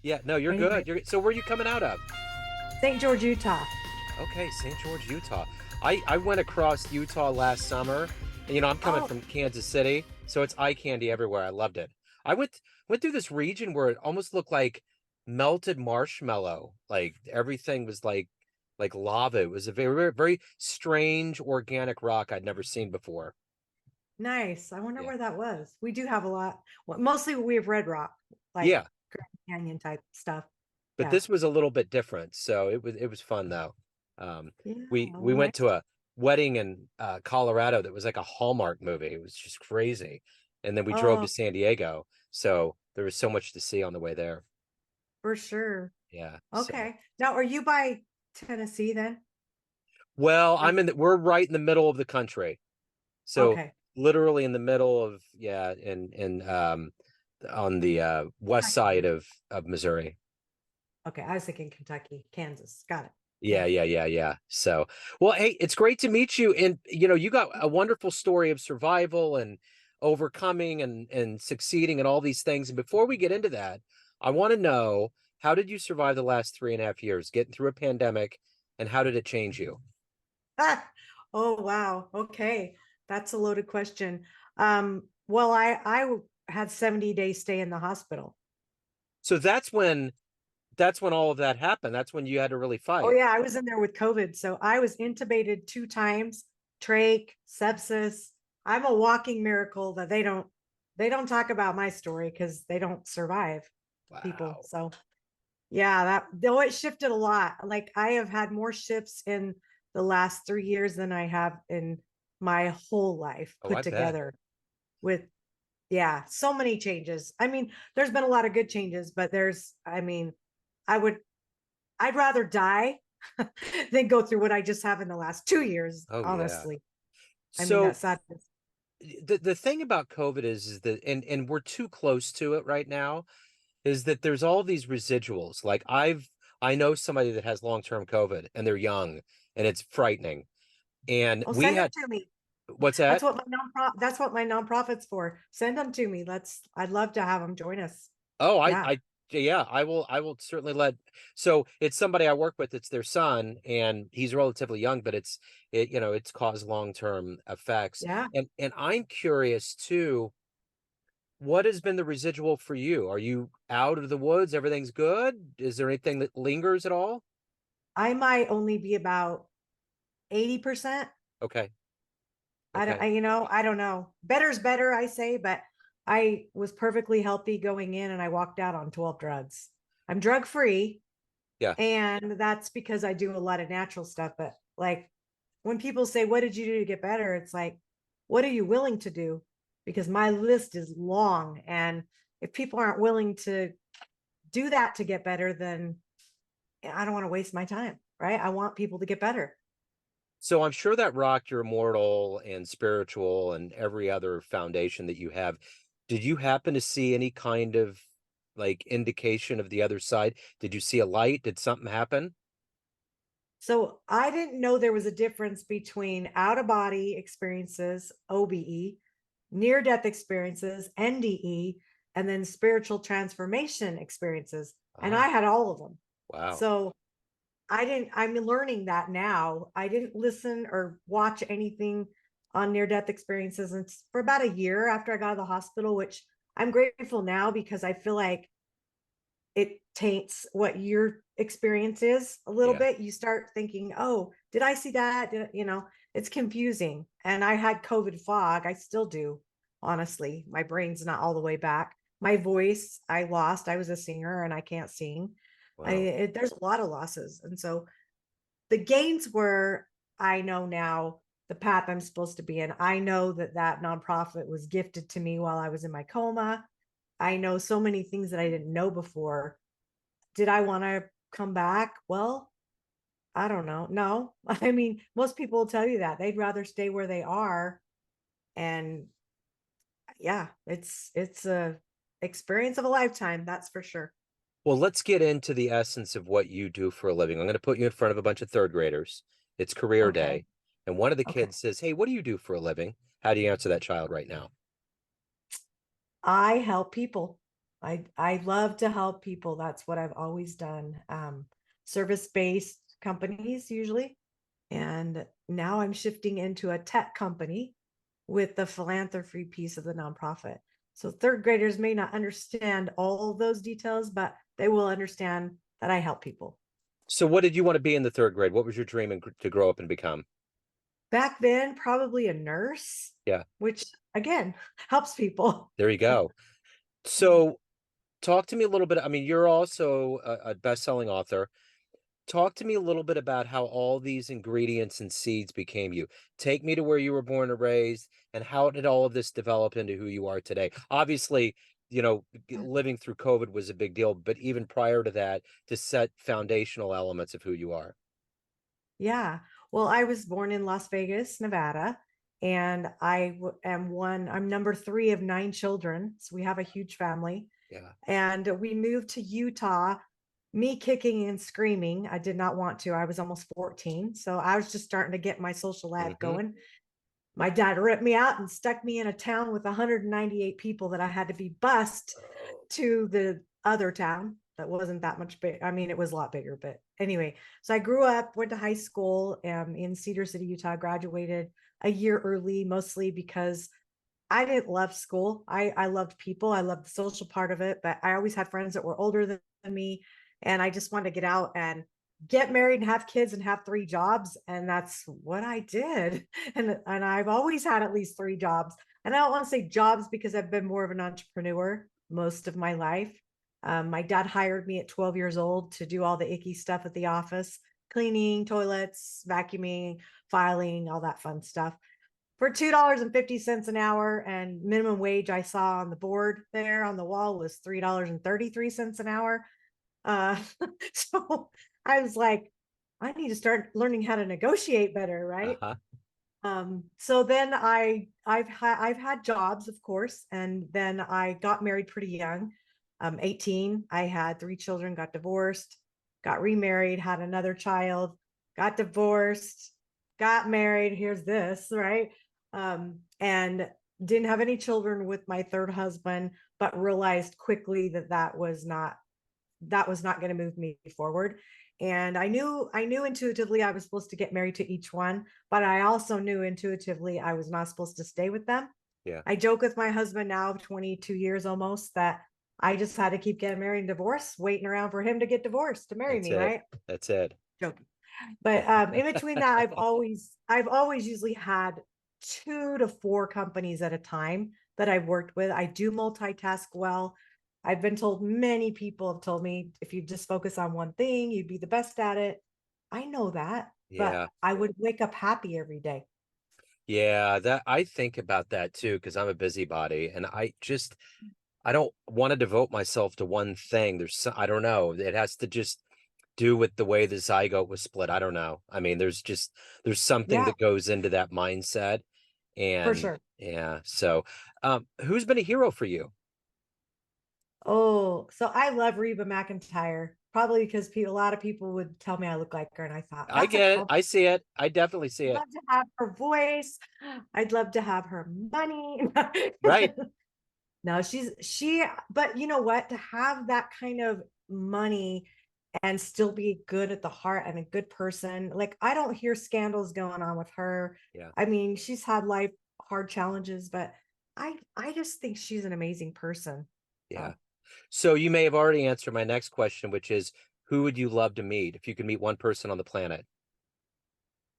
Yeah, no, you're Anyway, good. So where are you coming out of? St. George, Utah. Okay, St. George, Utah. I went across Utah last summer. And, I'm coming Oh, from Kansas City, so it's eye candy everywhere. I loved it. I went through this region where it almost looked like melted marshmallow. Like everything was like lava. It was a very, very strange organic rock I'd never seen before. nice. I wonder Yeah. where that was. We do have a lot. Well, mostly we have Red Rock, like Yeah, Grand Canyon type stuff. but Yeah. this was a little bit different, so it was fun though. Um, Yeah. we Well, went nice. to a wedding in Colorado that was like a Hallmark movie. It was just crazy, and then we drove to Oh, San Diego, so there was so much to see on the way there. for sure. Yeah. So Okay. Now, are you by Tennessee then? well, Or we're right in the middle of the country, so okay. literally in the middle of yeah, in on the west side Kentucky. of Missouri. Okay. I was thinking Kentucky, Kansas. Got it. Yeah, Yeah. yeah, yeah, yeah. So, well, hey, it's great to meet you. And you got a wonderful story of survival and overcoming and succeeding and all these things. And before we get into that, I want to know, how did you survive the last 3.5 years, getting through a pandemic, and how did it change you? Ah, oh wow. Okay. That's a loaded question. Well, I had 70 days stay in the hospital. So that's when all of that happened. That's when you had to really Oh fight. yeah, I was in there with COVID. So I was intubated 2 times, trach, sepsis. I'm a walking miracle that they don't talk about my story because they don't survive people. Wow. So yeah, that though it shifted a lot. Like I have had more shifts in the last 3 years than I have in my whole life Oh, put I bet. together with yeah, so many changes. I mean, there's been a lot of good changes, but I mean, I would I'd rather die than go through what I just have in the last 2 years, Oh, yeah. honestly. I mean, So that's sad. the thing about COVID is that and we're too close to it right now, is that there's all these residuals. Like I know somebody that has long-term COVID and they're young and it's frightening. And Oh, we send them had to me. what's that? That's what my nonprofit's for. Send them to me. I'd love to have them join us. Oh, Yeah. yeah, I will certainly so it's somebody I work with, it's their son, and he's relatively young, but it's caused long-term effects. Yeah. And I'm curious too, what has been the residual for you? Are you out of the woods? Everything's good? Is there anything that lingers at all? I might only be about 80%. Okay. I don't, Okay. I don't know. Better's better, I say, but I was perfectly healthy going in and I walked out on 12 drugs. I'm drug free, Yeah. and that's because I do a lot of natural stuff. But like when people say, what did you do to get better? It's like, what are you willing to do? Because my list is long. And if people aren't willing to do that to get better, then I don't want to waste my time, right? I want people to get better. So I'm sure that rocked your mortal and spiritual and every other foundation that you have. Did you happen to see any kind of like indication of the other side? Did you see a light? Did something happen? So I didn't know there was a difference between out of body experiences, OBE, near death experiences, NDE, and then spiritual transformation experiences. And I Ah, had all of them. wow. So I'm learning that now. I didn't listen or watch anything on near death experiences for about a year after I got out of the hospital, which I'm grateful now because I feel like it taints what your experience is a little Yeah. bit. You start thinking, oh, did I see that? It's confusing. And I had COVID fog. I still do, honestly. My brain's not all the way back. My voice, I lost. I was a singer and I can't sing. Wow. There's a lot of losses. And so the gains were, I know now the path I'm supposed to be in. I know that nonprofit was gifted to me while I was in my coma. I know so many things that I didn't know before. Did I want to come back? Well, I don't know. No, I mean, most people will tell you that they'd rather stay where they are. And yeah, it's a experience of a lifetime. That's for sure. Well, let's get into the essence of what you do for a living. I'm going to put you in front of a bunch of third graders. It's career Okay. day. And one of the Okay. kids says, "Hey, what do you do for a living?" How do you answer that child right now? I help people. I love to help people. That's what I've always done. Service-based companies usually. And now I'm shifting into a tech company with the philanthropy piece of the nonprofit. So third graders may not understand all of those details, but they will understand that I help people. So what did you want to be in the third grade? What was your dream to grow up and become? Back then, probably a nurse, Yeah, which again helps people. there you go. So talk to me a little bit. I mean, you're also a best-selling author. Talk to me a little bit about how all these ingredients and seeds became you. Take me to where you were born and raised, and how did all of this develop into who you are today? Obviously, living through COVID was a big deal, but even prior to that, to set foundational elements of who you are. Yeah. Well, I was born in Las Vegas, Nevada, and I'm number three of nine children. So we have a huge family. Yeah. And we moved to Utah, me kicking and screaming. I did not want to. I was almost 14. So I was just starting to get my social life Hmm. going. My dad ripped me out and stuck me in a town with 198 people that I had to be bused Oh. to the other town that wasn't that much big. I mean, it was a lot bigger, but anyway. So I grew up, went to high school in Cedar City, Utah, graduated a year early, mostly because I didn't love school. I loved people. I loved the social part of it, but I always had friends that were older than me. And I just wanted to get out and get married and have kids and have three jobs. And that's what I did. And I've always had at least three jobs. And I don't want to say jobs because I've been more of an entrepreneur most of my life. My dad hired me at 12 years old to do all the icky stuff at the office, cleaning toilets, vacuuming, filing, all that fun stuff for $2.50 an hour, and minimum wage I saw on the board there on the wall was $3.33 an hour. uh so I was like, I need to start learning how to negotiate better, right? Uh-huh. So then I've had jobs, of course, and then I got married pretty young. 18. I had three children, got divorced, got remarried, had another child, got divorced, got married. Here's this, right? And didn't have any children with my third husband, but realized quickly that that was not going to move me forward. And I knew intuitively I was supposed to get married to each one, but I also knew intuitively I was not supposed to stay with them. Yeah. I joke with my husband now of 22 years almost that I just had to keep getting married and divorced, waiting around for him to get divorced to marry That's me, it. right? That's it. Joking. But in between that, I've always usually had 2 to 4 companies at a time that I've worked with. I do multitask well. I've been told, many people have told me, if you just focus on one thing, you'd be the best at it. I know that, but Yeah. I would wake up happy every day. Yeah, that I think about that too, because I'm a busybody and I don't want to devote myself to one thing. I don't know. It has to just do with the way the zygote was split. I don't know. I mean, there's something Yeah, that goes into that mindset. for And sure. yeah, so who's been a hero for you? Oh, so I love Reba McEntire, probably because a lot of people would tell me I look like her, and I thought I that's a get it. compliment. I see it. I definitely see I'd it. love to have her voice. I'd love to have her money. Right. No, but you know what? To have that kind of money and still be good at the heart and a good person. Like, I don't hear scandals going on with her. Yeah. I mean, she's had life hard challenges, but I just think she's an amazing person. Yeah. So So you may have already answered my next question, which is who would you love to meet if you could meet one person on the planet?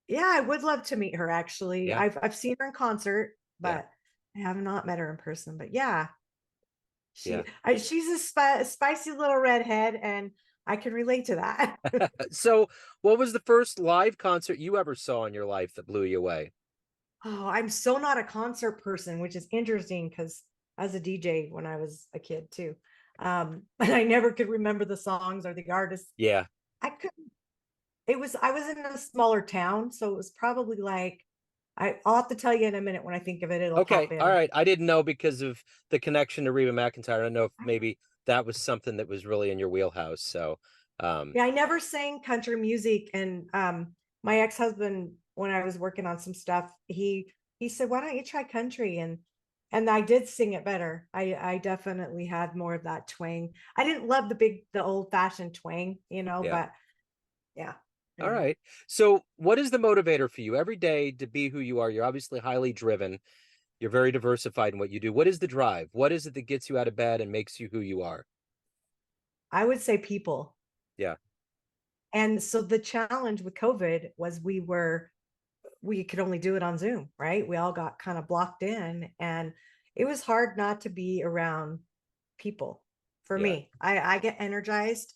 yeah, I would love to meet her actually. Yeah. I've seen her in concert, Yeah. but I have not met her in person. But yeah, Yeah. she's a spicy little redhead, and I can relate to that. So what was the first live concert you ever saw in your life that blew you away? Oh, I'm so not a concert person, which is interesting because as a DJ when I was a kid too. And I never could remember the songs or the artists. Yeah. I couldn't, I was in a smaller town, so it was probably like, I'll have to tell you in a minute when I think of it, it'll Okay. pop All in. right. I didn't know because of the connection to Reba McEntire. I don't know if maybe that was something that was really in your wheelhouse. So, Yeah, I never sang country music. And my ex-husband, when I was working on some stuff, he said, "Why don't you try country?" And And I did sing it better. I definitely had more of that twang. I didn't love the old fashioned twang, Yeah. but yeah. All Anyway. right. So what is the motivator for you every day to be who you are? You're obviously highly driven. You're very diversified in what you do. What is the drive? What is it that gets you out of bed and makes you who you are? I would say people. Yeah. And so the challenge with COVID was we could only do it on Zoom, right? We all got kind of blocked in, and it was hard not to be around people for Yeah. me. I get energized.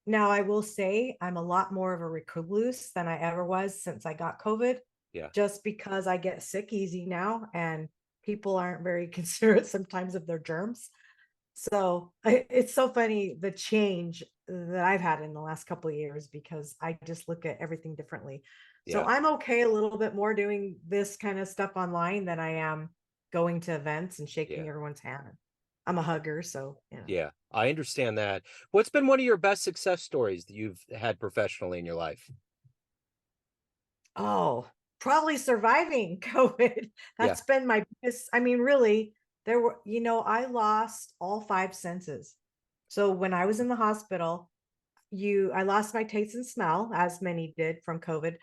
Now, I will say I'm a lot more of a recluse than I ever was since I got COVID, Yeah. just because I get sick easy now and people aren't very considerate sometimes of their germs. So it's so funny the change that I've had in the last couple of years because I just look at everything differently. So Yeah. I'm okay a little bit more doing this kind of stuff online than I am going to events and shaking Yeah. everyone's hand. I'm a hugger, so Yeah. I understand that. What's been one of your best success stories that you've had professionally in your life? Oh, probably surviving COVID. Yeah. That's been my biggest. I mean, really, I lost all five senses. So when I was in the hospital, I lost my taste and smell, as many did from COVID.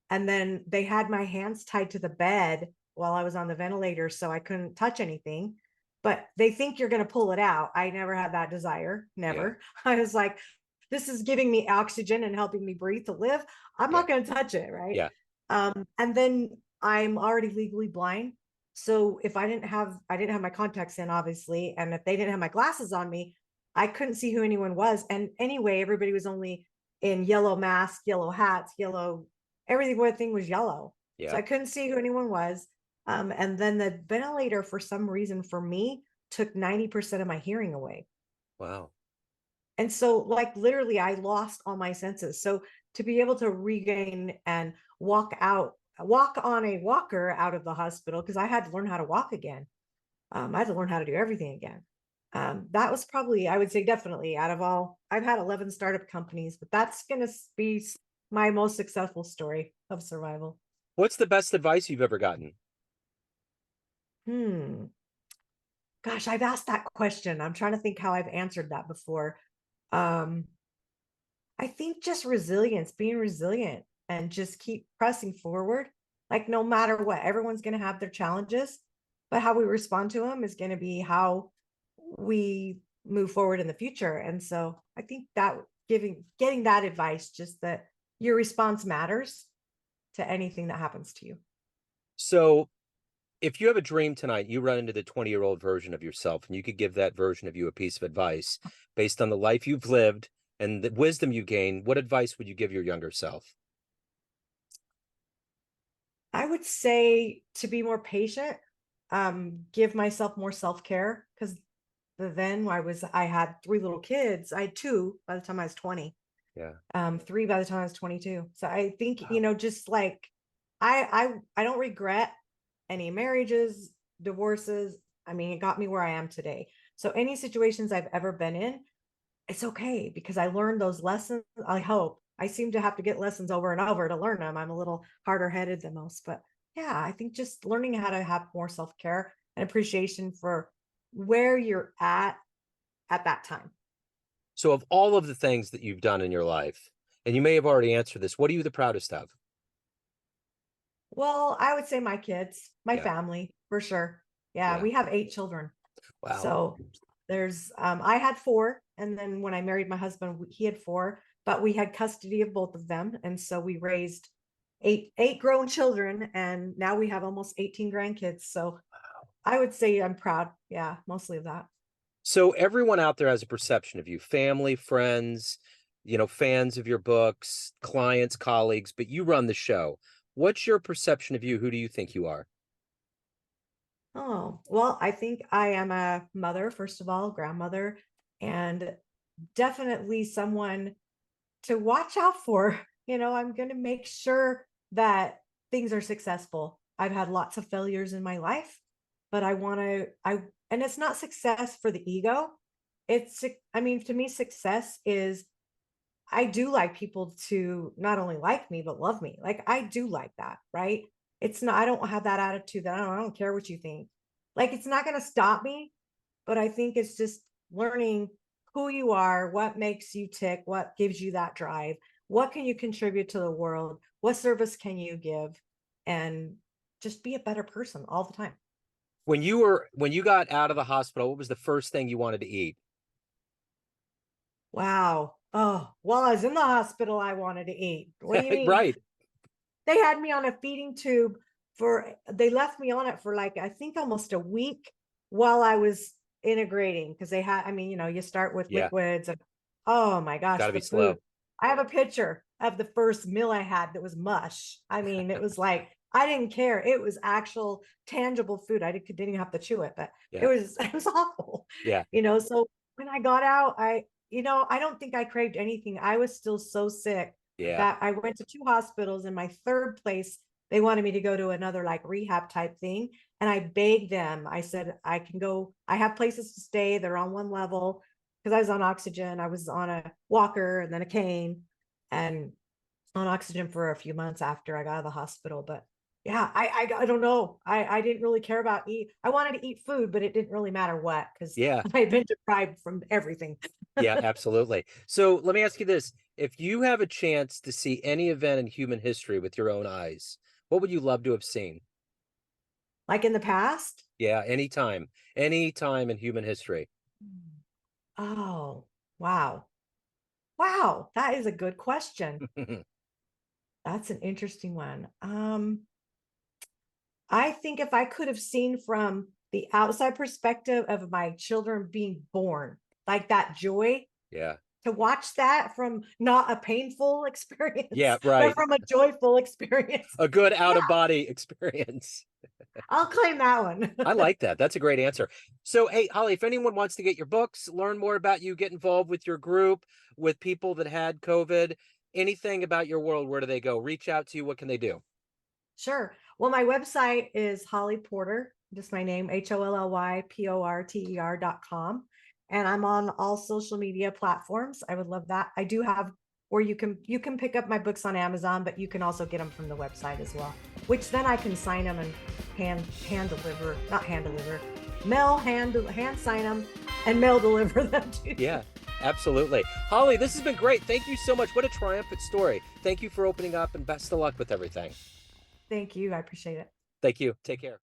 And then they had my hands tied to the bed while I was on the ventilator, so I couldn't touch anything. But they think you're going to pull it out. I never had that desire. Yeah. Never. I was like, this is giving me oxygen and helping me breathe to live. I'm Yeah. not going to touch it. Right. Yeah. And then I'm already legally blind. So if I didn't have my contacts in, obviously. And if they didn't have my glasses on me, I couldn't see who anyone was. And anyway, everybody was only in yellow masks, yellow hats, yellow everything was yellow. So Yeah. I couldn't see who anyone was. And then the ventilator, for some reason, for me, took 90% of my hearing away. Wow. And so, like, literally, I lost all my senses. So to be able to regain and walk on a walker out of the hospital, because I had to learn how to walk again. I had to learn how to do everything again. That was probably, I would say, definitely out of all, I've had 11 startup companies, but that's going to be my most successful story of survival. What's the best advice you've ever gotten? Hmm. Gosh, I've asked that question. I'm trying to think how I've answered that before. Um, I think just resilience, being resilient and just keep pressing forward. Like, no matter what, everyone's going to have their challenges, but how we respond to them is going to be how we move forward in the future. And so I think that getting that advice, just that your response matters to anything that happens to you. So if you have a dream tonight, you run into the 20-year-old version of yourself, and you could give that version of you a piece of advice based on the life you've lived and the wisdom you gained, what advice would you give your younger self? I would say to be more patient, give myself more self-care because then I had three little kids. I had two by the time I was 20, Yeah. three by the time I was 22. So I think, Wow. just like I don't regret any marriages, divorces. I mean, it got me where I am today. So any situations I've ever been in, it's okay because I learned those lessons. I hope. I seem to have to get lessons over and over to learn them. I'm a little harder headed than most, but yeah, I think just learning how to have more self care and appreciation for where you're at that time. So of all of the things that you've done in your life, and you may have already answered this, what are you the proudest of? Well, I would say my kids, my Yeah. family, for sure. Yeah, Yeah. we have 8 children. Wow. So there's I had four, and then when I married my husband, he had four, but we had custody of both of them, and so we raised eight grown children, and now we have almost 18 grandkids. So I would say I'm proud. Yeah, mostly of that. So everyone out there has a perception of you, family, friends, fans of your books, clients, colleagues, but you run the show. What's your perception of you? Who do you think you are? Oh, well, I think I am a mother, first of all, grandmother, and definitely someone to watch out for. I'm going to make sure that things are successful. I've had lots of failures in my life, but and it's not success for the ego. I mean, to me, success is I do like people to not only like me, but love me. Like, I do like that, right? It's not, I don't have that attitude that I don't care what you think. Like, it's not going to stop me, but I think it's just learning who you are, what makes you tick, what gives you that drive, what can you contribute to the world, what service can you give, and just be a better person all the time. When you got out of the hospital, what was the first thing you wanted to eat? Wow. Oh, while I was in the hospital, I wanted to eat. What do you mean? Right. They had me on a feeding tube they left me on it for like, I think almost a week while I was integrating because they had, I mean, you start with Yeah. liquids and oh my It's gosh, got to be the food. slow. I have a picture of the first meal I had that was mush. I mean, it was like, I didn't care. It was actual tangible food. I didn't even have to chew it, but it Yeah. was, it was awful, Yeah. so when I got out, I don't think I craved anything. I was still so sick Yeah. that I went to 2 hospitals. In my third place, they wanted me to go to another like rehab type thing. And I begged them. I said, I can go, I have places to stay. They're on one level because I was on oxygen. I was on a walker and then a cane and on oxygen for a few months after I got out of the hospital. But yeah, I don't know. I didn't really care about eat. I wanted to eat food, but it didn't really matter what because Yeah. I had been deprived from everything. Yeah, absolutely. So let me ask you this. If you have a chance to see any event in human history with your own eyes, what would you love to have seen? Like in the past. Yeah, any time in human history. Oh, wow. Wow, that is a good question. That's an interesting one. I think if I could have seen from the outside perspective of my children being born, like that joy, Yeah. to watch that from not a painful Yeah, experience, but right. from a joyful experience. A good out Yeah, of body experience. I'll claim that one. I like that. That's a great answer. So, hey, Holly, if anyone wants to get your books, learn more about you, get involved with your group, with people that had COVID, anything about your world, where do they go? Reach out to you. What can they do? Sure. Well, my website is Holly Porter, just my name, HOLLYPORTER.com. And I'm on all social media platforms. I would love that. I do have where you can pick up my books on Amazon, but you can also get them from the website as well, which then I can sign them and hand deliver, not hand deliver, mail hand sign them and mail deliver them to you. Yeah, absolutely. Holly, this has been great. Thank you so much. What a triumphant story. Thank you for opening up and best of luck with everything. Thank you. I appreciate it. Thank you. Take care.